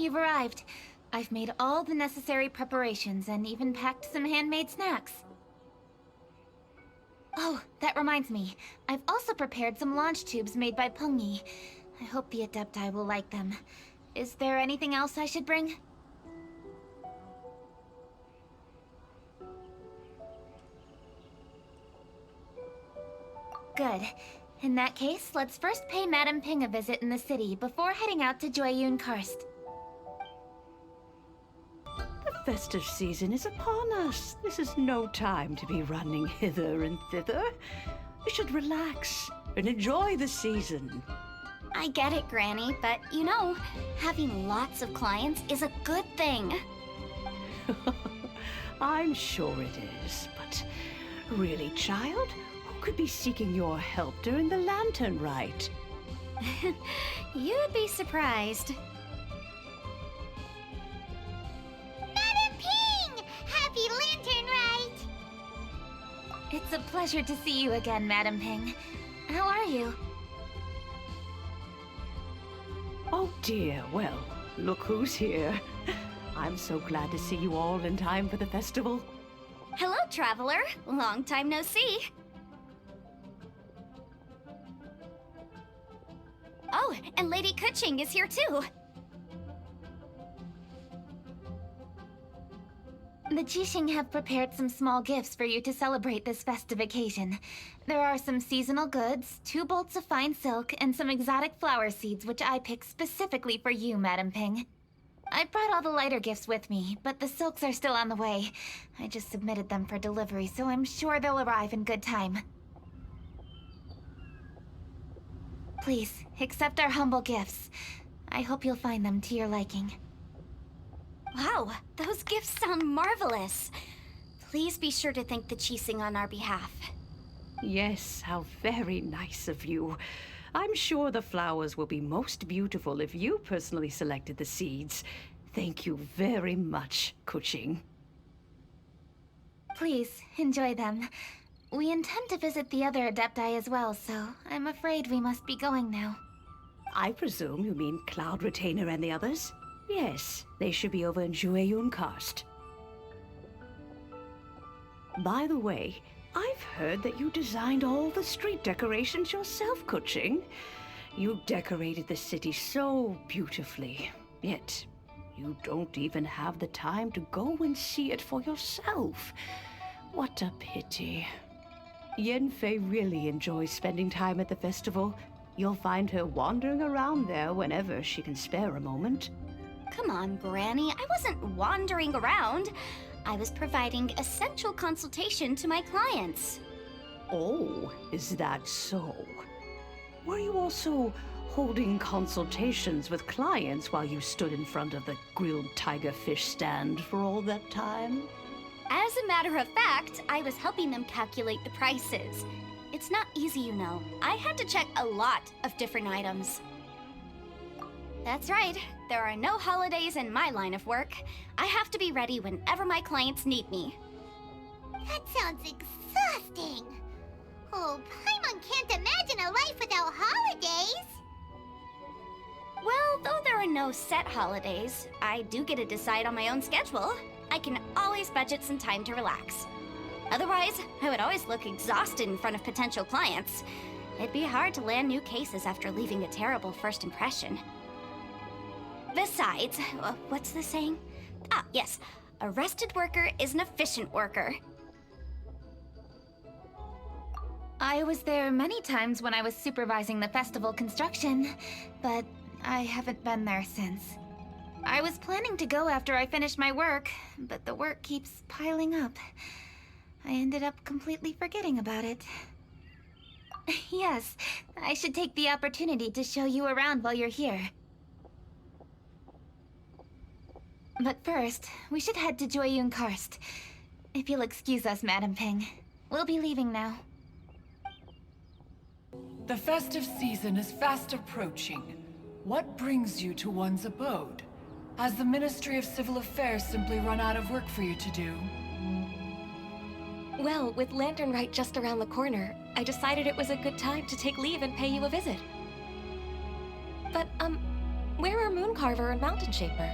you've arrived. I've made all the necessary preparations and even packed some handmade snacks. Oh, that reminds me. I've also prepared some launch tubes made by Pengyi. I hope the Adepti will like them. Is there anything else I should bring? Good. In that case, let's first pay Madame Ping a visit in the city before heading out to Jueyun Karst. The festive season is upon us. This is no time to be running hither and thither. We should relax and enjoy the season. I get it, Granny, but you know, having lots of clients is a good thing. I'm sure it is, but really, child? Who could be seeking your help during the lantern rite? You'd be surprised. Madam Ping! Happy Lantern Rite! It's a pleasure to see you again, Madame Ping. How are you? Oh dear, well, look who's here. I'm so glad to see you all in time for the festival. Hello, traveler. Long time no see. Oh, and Lady Keqing is here too. The Qixing have prepared some small gifts for you to celebrate this festive occasion. There are some seasonal goods, 2 bolts of fine silk, and some exotic flower seeds which I picked specifically for you, Madame Ping. I brought all the lighter gifts with me, but the silks are still on the way. I just submitted them for delivery, so I'm sure they'll arrive in good time. Please, accept our humble gifts. I hope you'll find them to your liking. Wow, those gifts sound marvelous. Please be sure to thank the Qixing on our behalf. Yes, how very nice of you. I'm sure the flowers will be most beautiful if you personally selected the seeds. Thank you very much, Keqing. Please, enjoy them. We intend to visit the other Adepti as well, so I'm afraid we must be going now. I presume you mean Cloud Retainer and the others? Yes, they should be over in Jueyun Karst. By the way, I've heard that you designed all the street decorations yourself, Keqing. You decorated the city so beautifully, yet you don't even have the time to go and see it for yourself. What a pity. Yanfei really enjoys spending time at the festival. You'll find her wandering around there whenever she can spare a moment. Come on, Granny. I wasn't wandering around. I was providing essential consultation to my clients. Oh, is that so? Were you also holding consultations with clients while you stood in front of the grilled tiger fish stand for all that time? As a matter of fact, I was helping them calculate the prices. It's not easy, you know. I had to check a lot of different items. That's right. There are no holidays in my line of work. I have to be ready whenever my clients need me. That sounds exhausting. Oh, Paimon can't imagine a life without holidays. Well, though there are no set holidays, I do get to decide on my own schedule. I can always budget some time to relax. Otherwise, I would always look exhausted in front of potential clients. It'd be hard to land new cases after leaving a terrible first impression. Besides, what's the saying? Ah, yes. A rested worker is an efficient worker. I was there many times when I was supervising the festival construction, but I haven't been there since. I was planning to go after I finished my work, but the work keeps piling up. I ended up completely forgetting about it. Yes, I should take the opportunity to show you around while you're here. But first, we should head to Jueyun Karst. If you'll excuse us, Madame Ping. We'll be leaving now. The festive season is fast approaching. What brings you to one's abode? Has the Ministry of Civil Affairs simply run out of work for you to do? Well, with Lantern Rite just around the corner, I decided it was a good time to take leave and pay you a visit. But, Where are Mooncarver and Mountain Shaper?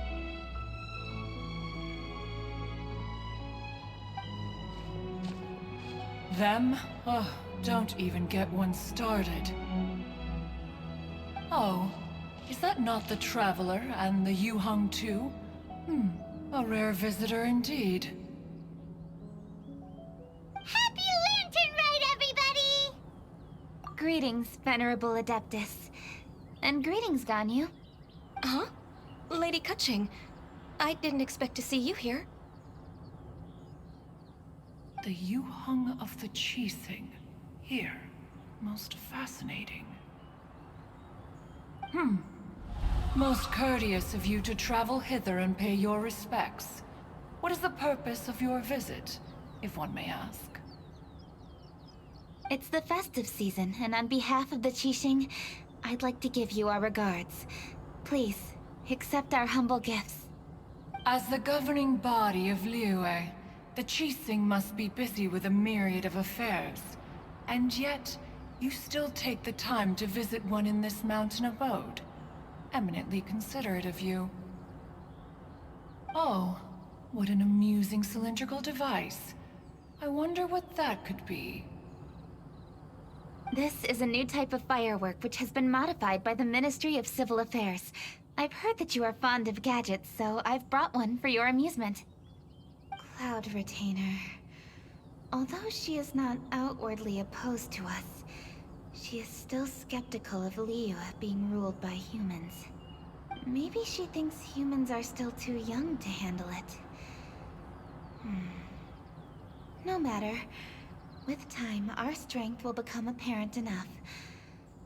Them? Oh, don't even get one started. Oh, is that not the Traveler and the Yuheng too? A rare visitor indeed. Happy Lantern Rite, everybody! Greetings, Venerable Adeptus. And greetings, Ganyu. Huh? Lady Keqing, I didn't expect to see you here. The Yuheng of the Qixing. Here. Most fascinating. Most courteous of you to travel hither and pay your respects. What is the purpose of your visit, if one may ask? It's the festive season, and on behalf of the Qixing, I'd like to give you our regards. Please, accept our humble gifts. As the governing body of Liyue, the Qixing must be busy with a myriad of affairs. And yet, you still take the time to visit one in this mountain abode. Eminently considerate of you. Oh, what an amusing cylindrical device. I wonder what that could be. This is a new type of firework which has been modified by the Ministry of Civil Affairs. I've heard that you are fond of gadgets, so I've brought one for your amusement. Cloud Retainer. Although she is not outwardly opposed to us, she is still skeptical of Liyue being ruled by humans. Maybe she thinks humans are still too young to handle it. No matter. With time, our strength will become apparent enough.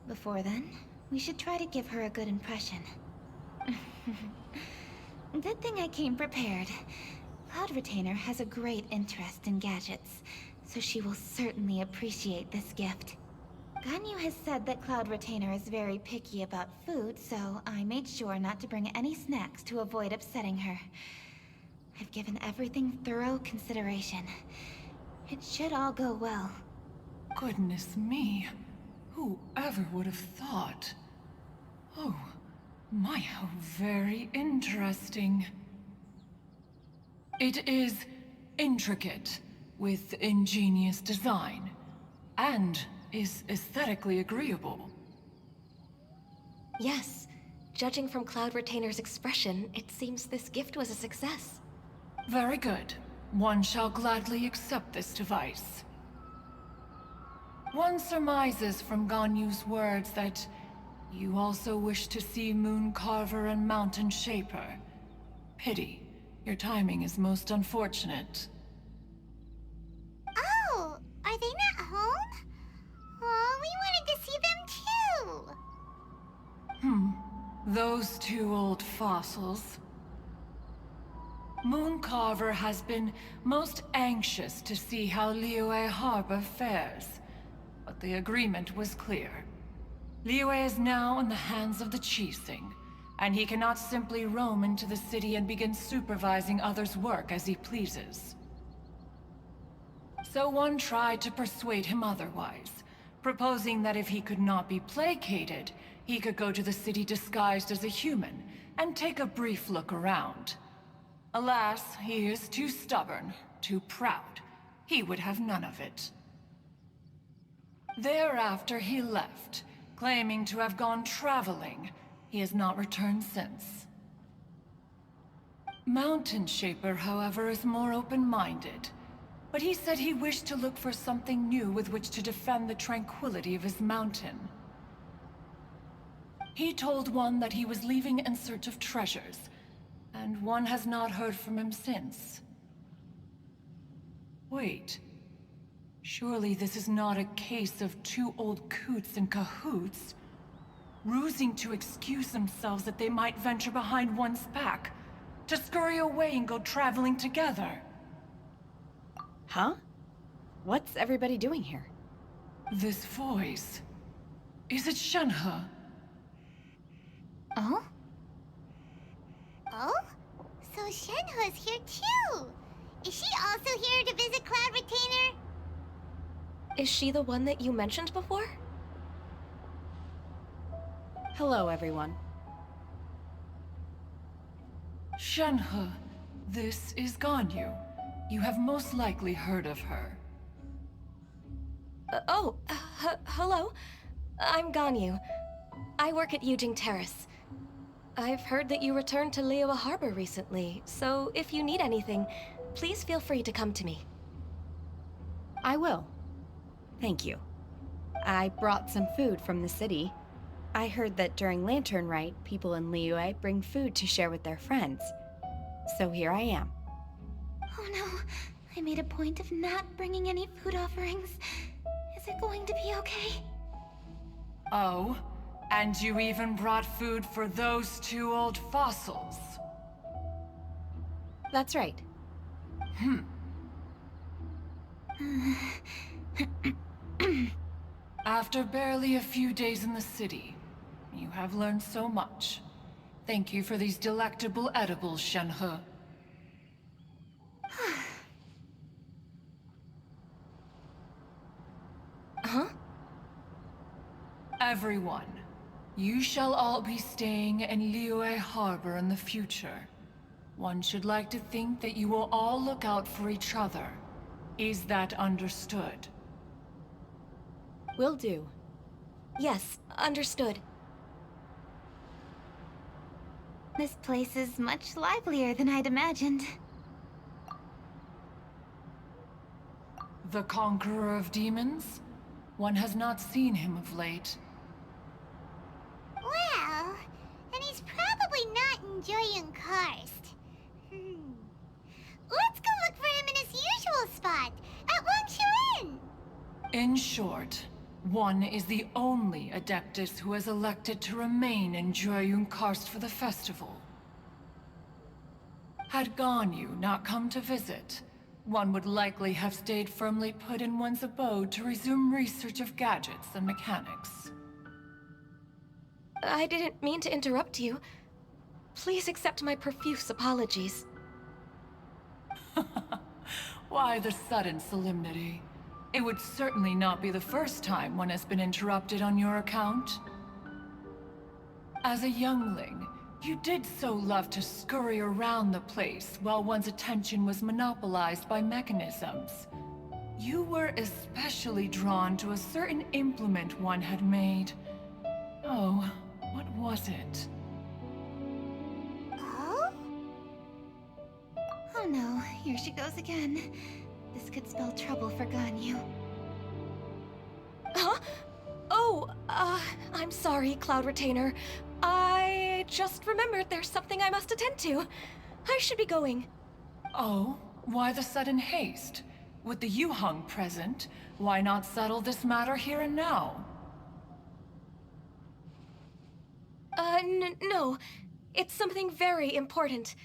Before then, we should try to give her a good impression. Good thing I came prepared. Cloud Retainer has a great interest in gadgets, so she will certainly appreciate this gift. Ganyu has said that Cloud Retainer is very picky about food, so I made sure not to bring any snacks to avoid upsetting her. I've given everything thorough consideration. It should all go well. Goodness me. Whoever would have thought? Oh, my, how very interesting. It is intricate, with ingenious design, and is aesthetically agreeable. Yes. Judging from Cloud Retainer's expression, it seems this gift was a success. Very good. One shall gladly accept this device. One surmises from Ganyu's words that you also wish to see Mooncarver and Mountain Shaper. Pity. Your timing is most unfortunate. Oh, are they not home? Oh, we wanted to see them too. Those two old fossils. Mooncarver has been most anxious to see how Liyue Harbor fares, but the agreement was clear. Liyue is now in the hands of the Qixing, and he cannot simply roam into the city and begin supervising others' work as he pleases. So one tried to persuade him otherwise, proposing that if he could not be placated, he could go to the city disguised as a human and take a brief look around. Alas, he is too stubborn, too proud. He would have none of it. Thereafter he left, claiming to have gone traveling. He has not returned since. Mountain Shaper, however, is more open-minded. But he said he wished to look for something new with which to defend the tranquility of his mountain. He told one that he was leaving in search of treasures, and one has not heard from him since. Wait. Surely this is not a case of two old coots in cahoots, rusing to excuse themselves that they might venture behind one's back, to scurry away and go traveling together. Huh? What's everybody doing here? This voice... Is it Shenhe? Oh? Oh? So Shenhe's here too! Is she also here to visit Cloud Retainer? Is she the one that you mentioned before? Hello, everyone. Shenhe, this is Ganyu. You have most likely heard of her. Hello. I'm Ganyu. I work at Yujing Terrace. I've heard that you returned to Liyue Harbor recently, so if you need anything, please feel free to come to me. I will. Thank you. I brought some food from the city. I heard that during Lantern Rite, people in Liyue bring food to share with their friends. So here I am. Oh no, I made a point of not bringing any food offerings. Is it going to be okay? Oh, and you even brought food for those two old fossils. That's right. After barely a few days in the city, you have learned so much. Thank you for these delectable edibles, Shenhe. Huh? Everyone, you shall all be staying in Liyue Harbor in the future. One should like to think that you will all look out for each other. Is that understood? Will do. Yes, understood. This place is much livelier than I'd imagined. The Conqueror of Demons? One has not seen him of late. Well, and he's probably not enjoying Karst. Let's go look for him in his usual spot, at Wangshu. In short, one is the only Adeptus who has elected to remain in Jueyun Karst for the festival. Had Ganyu not come to visit, one would likely have stayed firmly put in one's abode to resume research of gadgets and mechanics. I didn't mean to interrupt you. Please accept my profuse apologies. Why the sudden solemnity? It would certainly not be the first time one has been interrupted on your account. As a youngling, you did so love to scurry around the place while one's attention was monopolized by mechanisms. You were especially drawn to a certain implement one had made. Oh, what was it? Oh? Oh no, here she goes again. This could spell trouble for Ganyu. Huh? Oh, I'm sorry, Cloud Retainer. I just remembered there's something I must attend to. I should be going. Oh, why the sudden haste? With the Yuheng present, why not settle this matter here and now? No. It's something very important.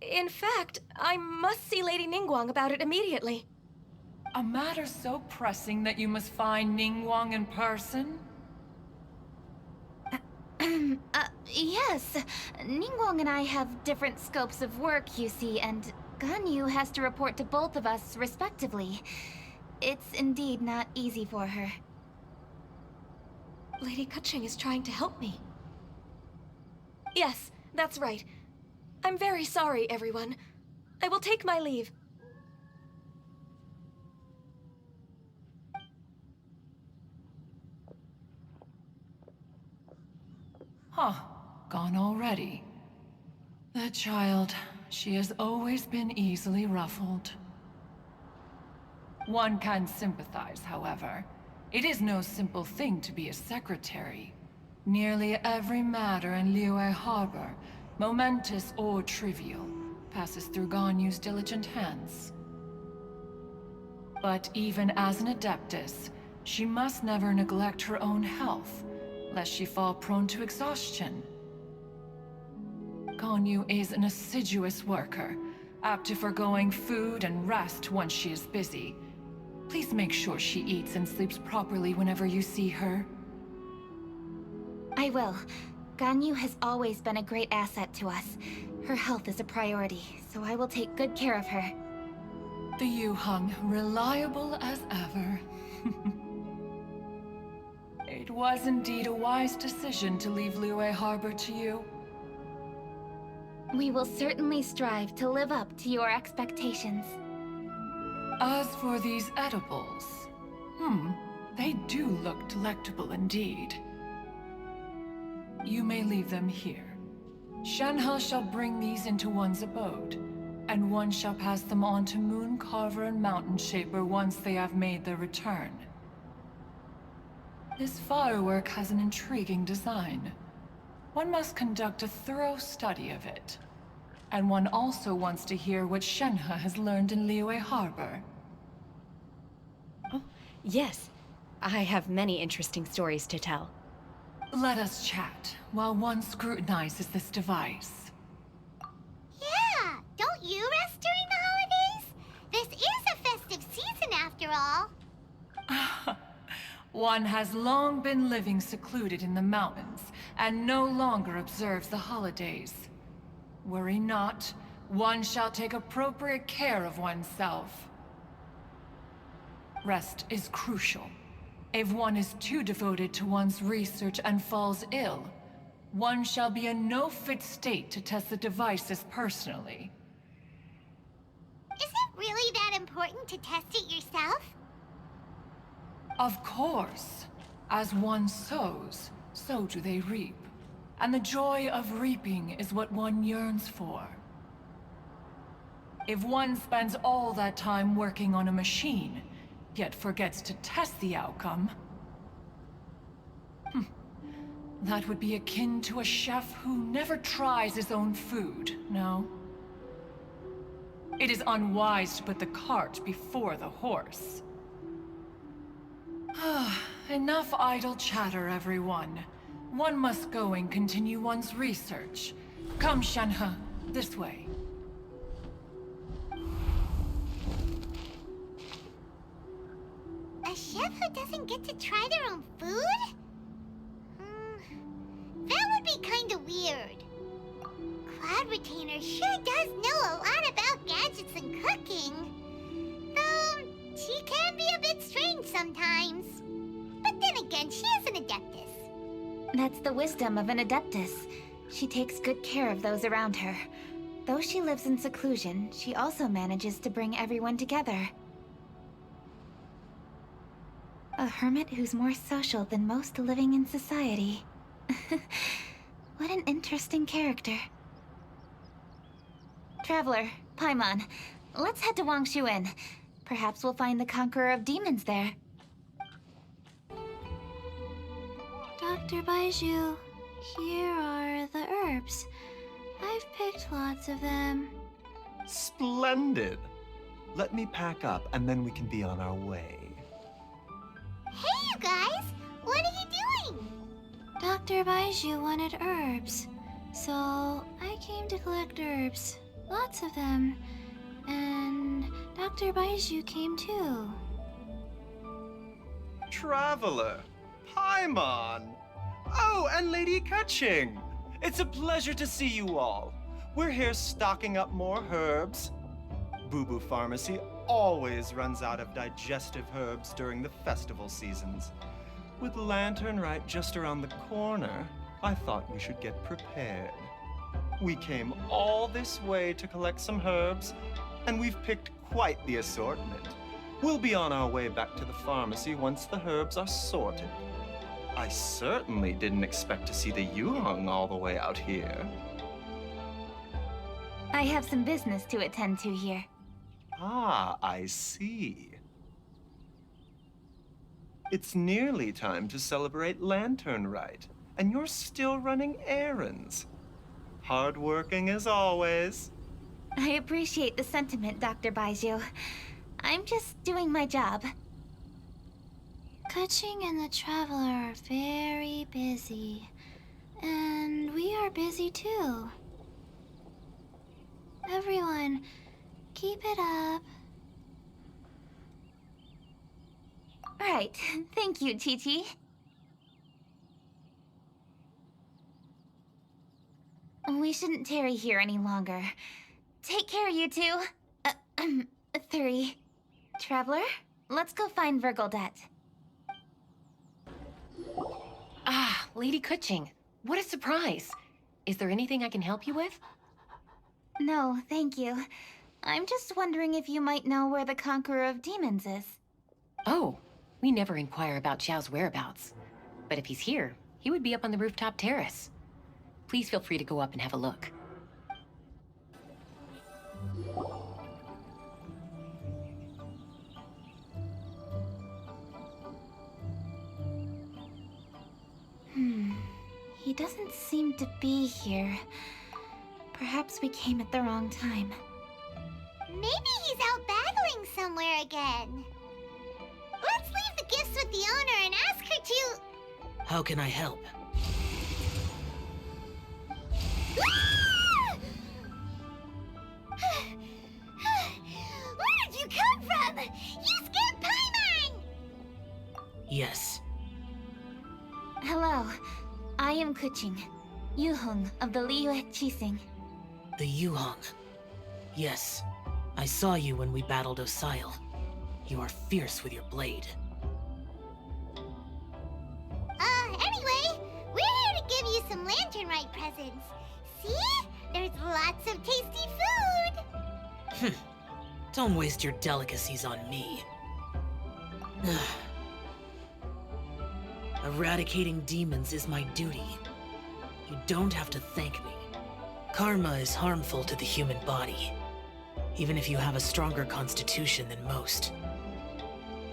In fact, I must see Lady Ningguang about it immediately. A matter so pressing that you must find Ningguang in person? Yes. Ningguang and I have different scopes of work, you see, and Ganyu has to report to both of us, respectively. It's indeed not easy for her. Lady Keqing is trying to help me. Yes, that's right. I'm very sorry, everyone. I will take my leave. Huh, gone already. That child, she has always been easily ruffled. One can sympathize, however. It is no simple thing to be a secretary. Nearly every matter in Liyue Harbor, momentous or trivial, passes through Ganyu's diligent hands. But even as an Adeptus, she must never neglect her own health, lest she fall prone to exhaustion. Ganyu is an assiduous worker, apt to forgoing food and rest once she is busy. Please make sure she eats and sleeps properly whenever you see her. I will. Ganyu has always been a great asset to us. Her health is a priority, so I will take good care of her. The Yuheng, reliable as ever. It was indeed a wise decision to leave Liyue Harbor to you. We will certainly strive to live up to your expectations. As for these edibles, they do look delectable indeed. You may leave them here. Shenhe shall bring these into one's abode, and one shall pass them on to Mooncarver and Mountain Shaper once they have made their return. This firework has an intriguing design. One must conduct a thorough study of it. And one also wants to hear what Shenhe has learned in Liyue Harbor. Oh, yes. I have many interesting stories to tell. Let us chat while one scrutinizes this device. Yeah, don't you rest during the holidays? This is a festive season after all. One has long been living secluded in the mountains, and no longer observes the holidays. Worry not, one shall take appropriate care of oneself. Rest is crucial. If one is too devoted to one's research and falls ill, one shall be in no fit state to test the devices personally. Is it really that important to test it yourself? Of course. As one sows, so do they reap. And the joy of reaping is what one yearns for. If one spends all that time working on a machine, yet forgets to test the outcome, that would be akin to a chef who never tries his own food, no? It is unwise to put the cart before the horse. Enough idle chatter, everyone. One must go and continue one's research. Come, Shenhe, this way. A chef who doesn't get to try their own food? That would be kinda weird. Cloud Retainer sure does know a lot about gadgets and cooking. Though, she can be a bit strange sometimes. But then again, she is an Adeptus. That's the wisdom of an Adeptus. She takes good care of those around her. Though she lives in seclusion, she also manages to bring everyone together. A hermit who's more social than most living in society. What an interesting character. Traveler, Paimon, let's head to Wangshuin. Perhaps we'll find the Conqueror of Demons there. Dr. Baizhu, here are the herbs. I've picked lots of them. Splendid! Let me pack up and then we can be on our way. Hey, you guys! What are you doing? Dr. Baizhu wanted herbs, so I came to collect herbs. Lots of them. And Dr. Baizhu came too. Traveler! Paimon! Oh, and Lady Keqing! It's a pleasure to see you all. We're here stocking up more herbs. Boo Boo Pharmacy always runs out of digestive herbs during the festival seasons. With Lantern Rite just around the corner, I thought we should get prepared. We came all this way to collect some herbs, and we've picked quite the assortment. We'll be on our way back to the pharmacy once the herbs are sorted. I certainly didn't expect to see the Yuheng all the way out here. I have some business to attend to here. Ah, I see. It's nearly time to celebrate Lantern Rite, and you're still running errands. Hardworking as always. I appreciate the sentiment, Dr. Baizhu. I'm just doing my job. Keqing and the Traveler are very busy. And we are busy too. Everyone, keep it up. Right. Thank you, Chi-Chi. We shouldn't tarry here any longer. Take care, you two. 3. Traveler, let's go find Virgildet. Ah, Lady Keqing, what a surprise. Is there anything I can help you with? No, thank you. I'm just wondering if you might know where the Conqueror of Demons is. Oh, we never inquire about Xiao's whereabouts. But if he's here, he would be up on the rooftop terrace. Please feel free to go up and have a look. He doesn't seem to be here. Perhaps we came at the wrong time. Maybe he's out battling somewhere again. Let's leave the gifts with the owner and ask her to... How can I help? Where did you come from? You scared Paimon! Yes. Hello, I am Kuching, Yuhong of the Liyue Qixing. The Yuhong. Yes. I saw you when we battled Osail. You are fierce with your blade. Anyway, we're here to give you some Lantern Rite presents. See? There's lots of tasty food! Don't waste your delicacies on me. Eradicating demons is my duty. You don't have to thank me. Karma is harmful to the human body, even if you have a stronger constitution than most.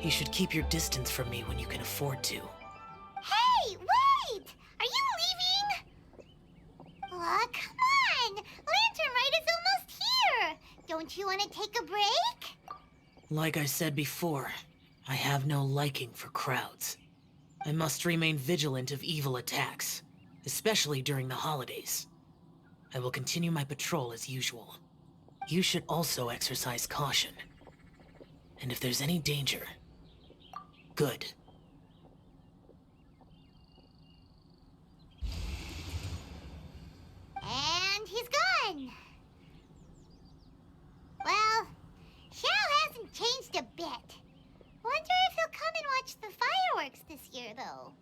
You should keep your distance from me when you can afford to. Hey, wait! Are you leaving? Aw, come on! Lantern Rite is almost here! Don't you want to take a break? Like I said before, I have no liking for crowds. I must remain vigilant of evil attacks, especially during the holidays. I will continue my patrol as usual. You should also exercise caution. And if there's any danger, good. And he's gone. Well, Xiao hasn't changed a bit. Wonder if he'll come and watch the fireworks this year, though.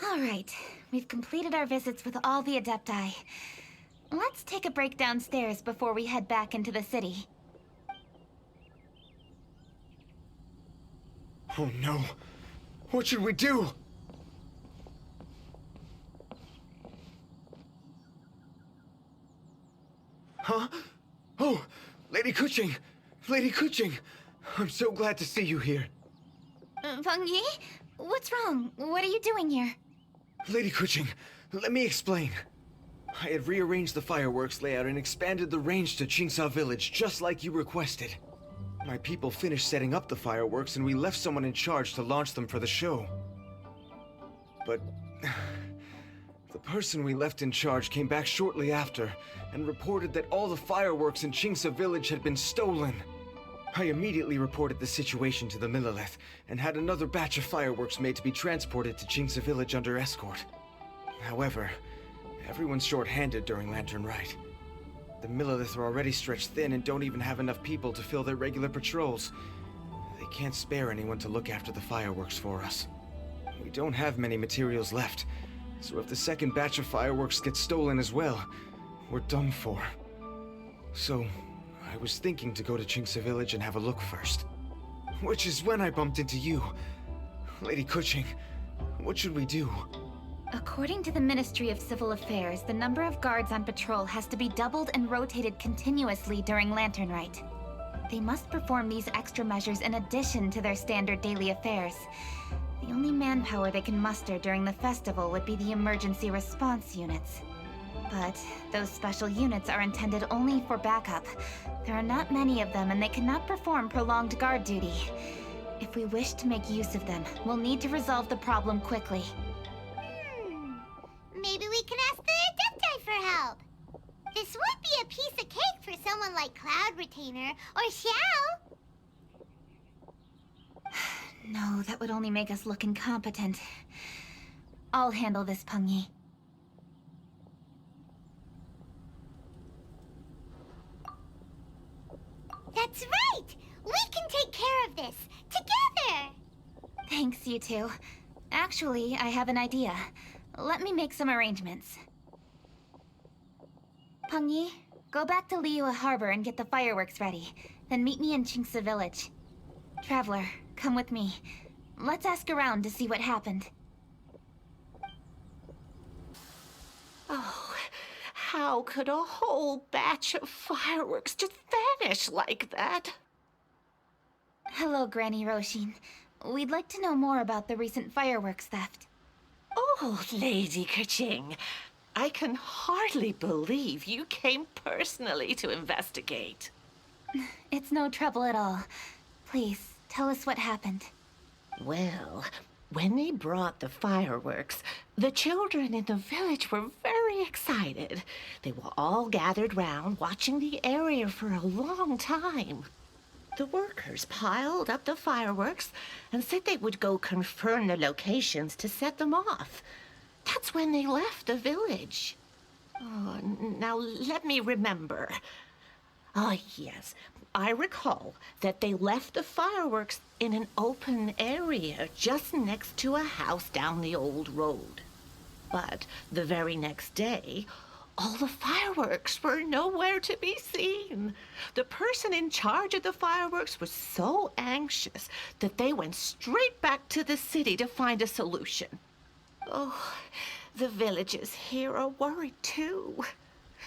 All right, we've completed our visits with all the Adepti. Let's take a break downstairs before we head back into the city. Oh no. What should we do? Huh? Oh, Lady Kuching! Lady Kuching! I'm so glad to see you here. Feng Yi? What's wrong? What are you doing here? Lady Kuching, let me explain. I had rearranged the fireworks layout and expanded the range to Qingsa Village just like you requested. My people finished setting up the fireworks and we left someone in charge to launch them for the show. But the person we left in charge came back shortly after and reported that all the fireworks in Qingsa Village had been stolen. I immediately reported the situation to the Millelith and had another batch of fireworks made to be transported to Qingsa Village under escort. However, everyone's short-handed during Lantern Rite. The Millelith are already stretched thin and don't even have enough people to fill their regular patrols. They can't spare anyone to look after the fireworks for us. We don't have many materials left, so if the second batch of fireworks gets stolen as well, we're done for. So, I was thinking to go to Qingsa Village and have a look first. Which is when I bumped into you. Lady Kuching, what should we do? According to the Ministry of Civil Affairs, the number of guards on patrol has to be doubled and rotated continuously during Lantern Rite. They must perform these extra measures in addition to their standard daily affairs. The only manpower they can muster during the festival would be the emergency response units. But those special units are intended only for backup. There are not many of them and they cannot perform prolonged guard duty. If we wish to make use of them, we'll need to resolve the problem quickly. Maybe we can ask the Adepti for help. This would be a piece of cake for someone like Cloud Retainer or Xiao. No, that would only make us look incompetent. I'll handle this, Peng Yi. That's right! We can take care of this, together! Thanks, you two. Actually, I have an idea. Let me make some arrangements. Pengyi, go back to Liyue Harbor and get the fireworks ready. Then meet me in Qingce Village. Traveler, come with me. Let's ask around to see what happened. Oh, how could a whole batch of fireworks just vanish like that? Hello, Granny Roshin. We'd like to know more about the recent fireworks theft. Oh, Lady Keqing, I can hardly believe you came personally to investigate. It's no trouble at all. Please, tell us what happened. Well, when they brought the fireworks, the children in the village were very excited. They were all gathered round, watching the area for a long time. The workers piled up the fireworks and said they would go confirm the locations to set them off. That's when they left the village. Oh, now let me remember. Ah, yes. I recall that they left the fireworks in an open area just next to a house down the old road. But the very next day, all the fireworks were nowhere to be seen. The person in charge of the fireworks was so anxious that they went straight back to the city to find a solution. Oh, the villagers here are worried too.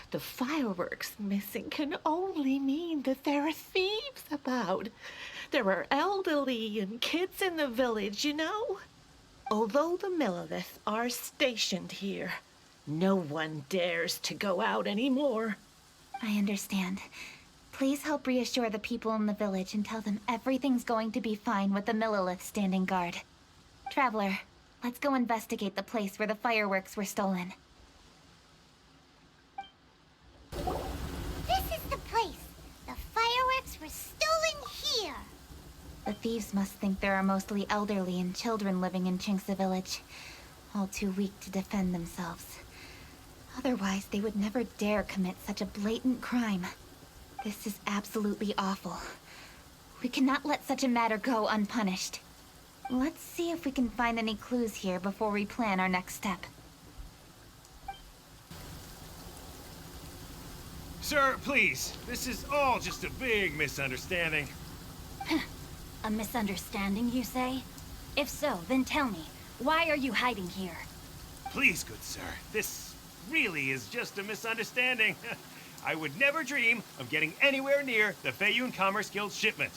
The fireworks missing can only mean that there are thieves about. There are elderly and kids in the village, you know. Although the Millelith are stationed here, no one dares to go out anymore. I understand. Please help reassure the people in the village and tell them everything's going to be fine with the Millelith standing guard. Traveler, let's go investigate the place where the fireworks were stolen. This is the place. The fireworks were stolen here. The thieves must think there are mostly elderly and children living in Qingce Village, all too weak to defend themselves. Otherwise, they would never dare commit such a blatant crime. This is absolutely awful. We cannot let such a matter go unpunished. Let's see if we can find any clues here before we plan our next step. Sir, please. This is all just a big misunderstanding. A misunderstanding, you say? If so, then tell me, why are you hiding here? Please, good sir. This really is just a misunderstanding. I would never dream of getting anywhere near the Feiyun Commerce Guild shipment.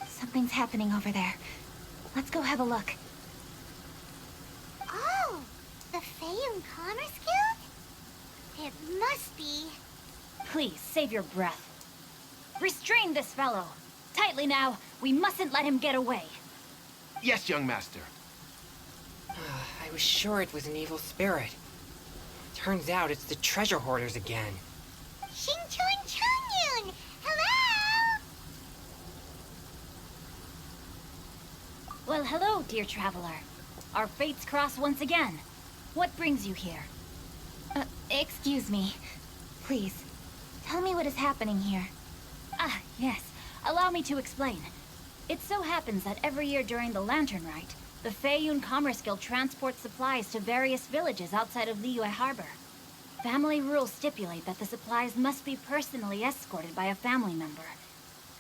Something's happening over there. Let's go have a look. Oh, the Feiyun Commerce Guild? It must be. Please, save your breath. Restrain this fellow. Tightly now. We mustn't let him get away. Yes, young master. I was sure it was an evil spirit. Turns out it's the treasure hoarders again. Xingqiu and Changyun! Hello! Well, hello, dear traveler. Our fates cross once again. What brings you here? Excuse me. Please, tell me what is happening here. Ah, yes. Allow me to explain. It so happens that every year during the Lantern Rite, the Feiyun Commerce Guild transports supplies to various villages outside of Liyue Harbor. Family rules stipulate that the supplies must be personally escorted by a family member.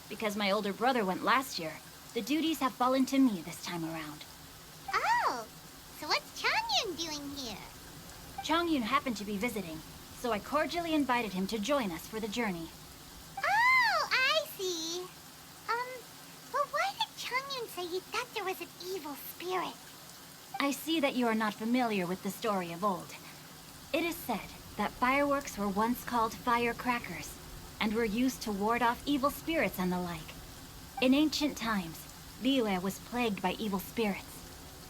Because my older brother went last year, the duties have fallen to me this time around. Oh, so what's Changyun doing here? Changyun happened to be visiting, so I cordially invited him to join us for the journey. Oh, I see. But why did Changyun say he thought there was an evil spirit? I see that you are not familiar with the story of old. It is said that fireworks were once called firecrackers, and were used to ward off evil spirits and the like. In ancient times, Liyue was plagued by evil spirits.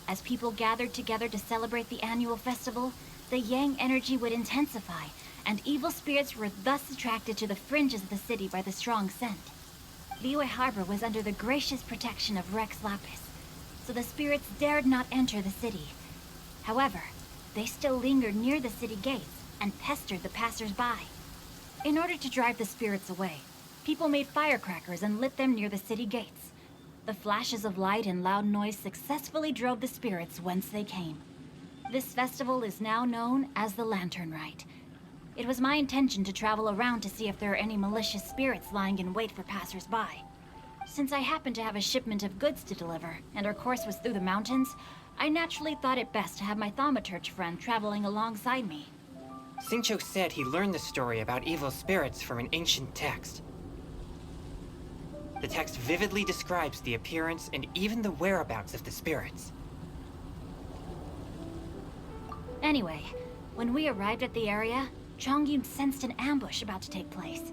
As people gathered together to celebrate the annual festival, the Yang energy would intensify, and evil spirits were thus attracted to the fringes of the city by the strong scent. Liyue Harbor was under the gracious protection of Rex Lapis, so the spirits dared not enter the city. However, they still lingered near the city gates and pestered the passers-by. In order to drive the spirits away, people made firecrackers and lit them near the city gates. The flashes of light and loud noise successfully drove the spirits whence they came. This festival is now known as the Lantern Rite. It was my intention to travel around to see if there are any malicious spirits lying in wait for passers-by. Since I happened to have a shipment of goods to deliver, and our course was through the mountains, I naturally thought it best to have my thaumaturge friend traveling alongside me. Xingqiu said he learned the story about evil spirits from an ancient text. The text vividly describes the appearance and even the whereabouts of the spirits. Anyway, when we arrived at the area, Chongyun sensed an ambush about to take place.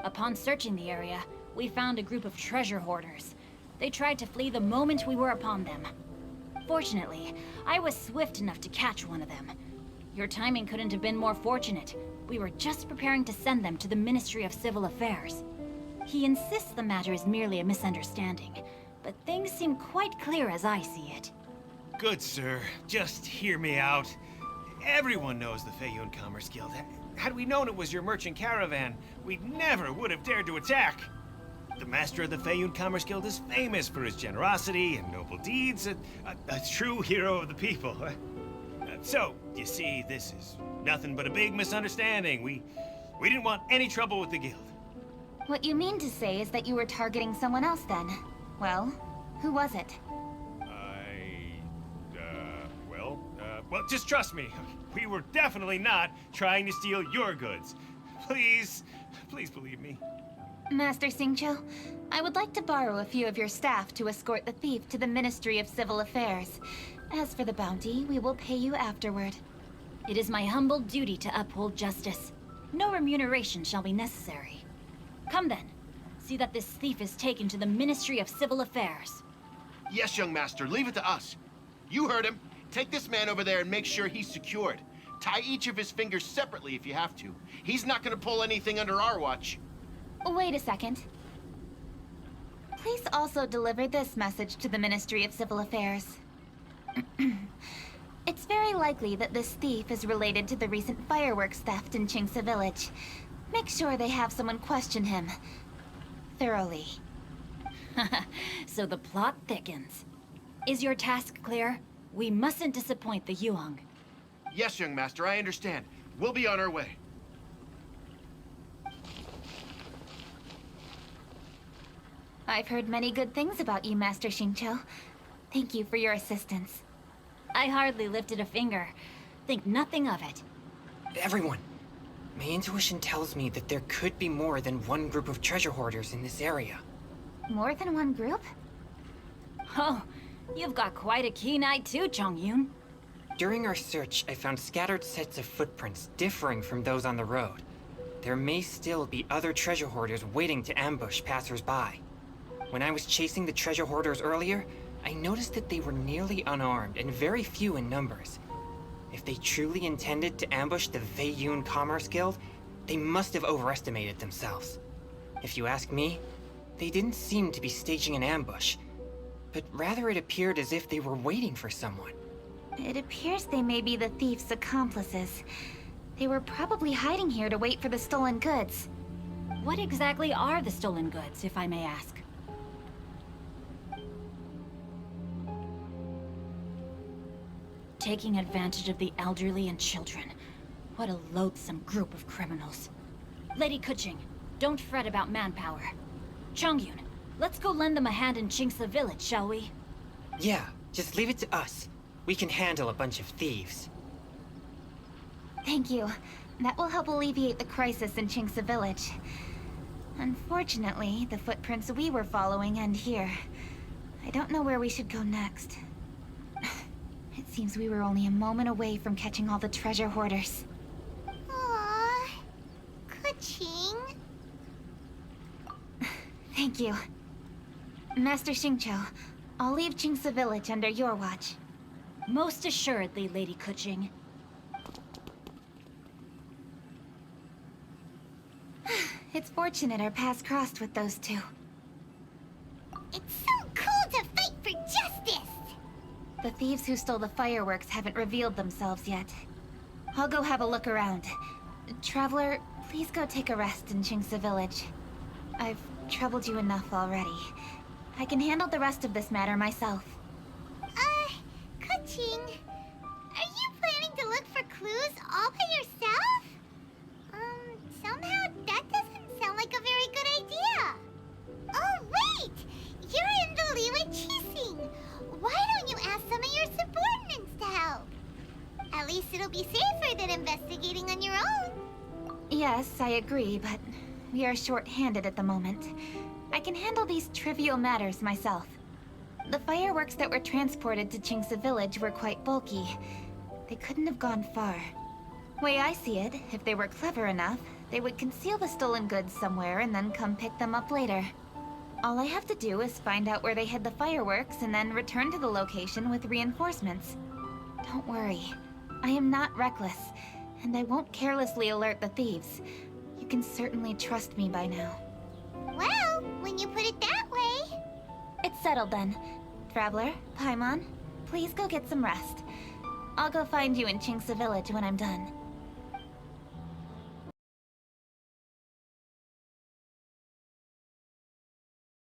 Upon searching the area, we found a group of treasure hoarders. They tried to flee the moment we were upon them. Fortunately, I was swift enough to catch one of them. Your timing couldn't have been more fortunate. We were just preparing to send them to the Ministry of Civil Affairs. He insists the matter is merely a misunderstanding, but things seem quite clear as I see it. Good sir, just hear me out. Everyone knows the Feiyun Commerce Guild. Had we known it was your merchant caravan, we never would have dared to attack. The master of the Feiyun Commerce Guild is famous for his generosity and noble deeds, a true hero of the people. So, you see, this is nothing but a big misunderstanding. We didn't want any trouble with the guild. What you mean to say is that you were targeting someone else then? Well, who was it? Well, just trust me. We were definitely not trying to steal your goods. Please believe me. Master Xingqiu, I would like to borrow a few of your staff to escort the thief to the Ministry of Civil Affairs. As for the bounty, we will pay you afterward. It is my humble duty to uphold justice. No remuneration shall be necessary. Come then. See that this thief is taken to the Ministry of Civil Affairs. Yes, young master, leave it to us. You heard him. Take this man over there and make sure he's secured. Tie each of his fingers separately if you have to. He's not gonna pull anything under our watch. Wait a second. Please also deliver this message to the Ministry of Civil Affairs. It's very likely that this thief is related to the recent fireworks theft in Qingce Village. Make sure they have someone question him thoroughly. So the plot thickens. Is your task clear? We mustn't disappoint the Yuang. Yes, young master, I understand. We'll be on our way. I've heard many good things about you, Master Xingqiu. Thank you for your assistance. I hardly lifted a finger. Think nothing of it. Everyone, my intuition tells me that there could be more than one group of treasure hoarders in this area. More than one group? Oh, you've got quite a keen eye too, Chongyun. During our search, I found scattered sets of footprints differing from those on the road. There may still be other treasure hoarders waiting to ambush passers-by. When I was chasing the treasure hoarders earlier, I noticed that they were nearly unarmed and very few in numbers. If they truly intended to ambush the Feiyun Commerce Guild, they must have overestimated themselves. If you ask me, they didn't seem to be staging an ambush, but rather it appeared as if they were waiting for someone. It appears they may be the thief's accomplices. They were probably hiding here to wait for the stolen goods. What exactly are the stolen goods, if I may ask? Taking advantage of the elderly and children. What a loathsome group of criminals. Lady Keqing, don't fret about manpower. Chongyun, let's go lend them a hand in Qingce Village, shall we? Yeah, just leave it to us. We can handle a bunch of thieves. Thank you. That will help alleviate the crisis in Qingce Village. Unfortunately, the footprints we were following end here. I don't know where we should go next. It seems we were only a moment away from catching all the treasure hoarders. Aww. Keqing. Thank you. Master Xingqiu, I'll leave Qingce Village under your watch. Most assuredly, Lady Keqing. It's fortunate our paths crossed with those two. It's so cool to fight for justice! The thieves who stole the fireworks haven't revealed themselves yet. I'll go have a look around. Traveler, please go take a rest in Qingce Village. I've troubled you enough already. I can handle the rest of this matter myself. Keqing, are you Yes, I agree, but we are short-handed at the moment. I can handle these trivial matters myself. The fireworks that were transported to Qingce Village were quite bulky. They couldn't have gone far. Way I see it, if they were clever enough, they would conceal the stolen goods somewhere and then come pick them up later. All I have to do is find out where they hid the fireworks and then return to the location with reinforcements. Don't worry. I am not reckless, and I won't carelessly alert the thieves. You can certainly trust me by now. Well, when you put it that way... It's settled then. Traveler, Paimon, please go get some rest. I'll go find you in Qingce Village when I'm done.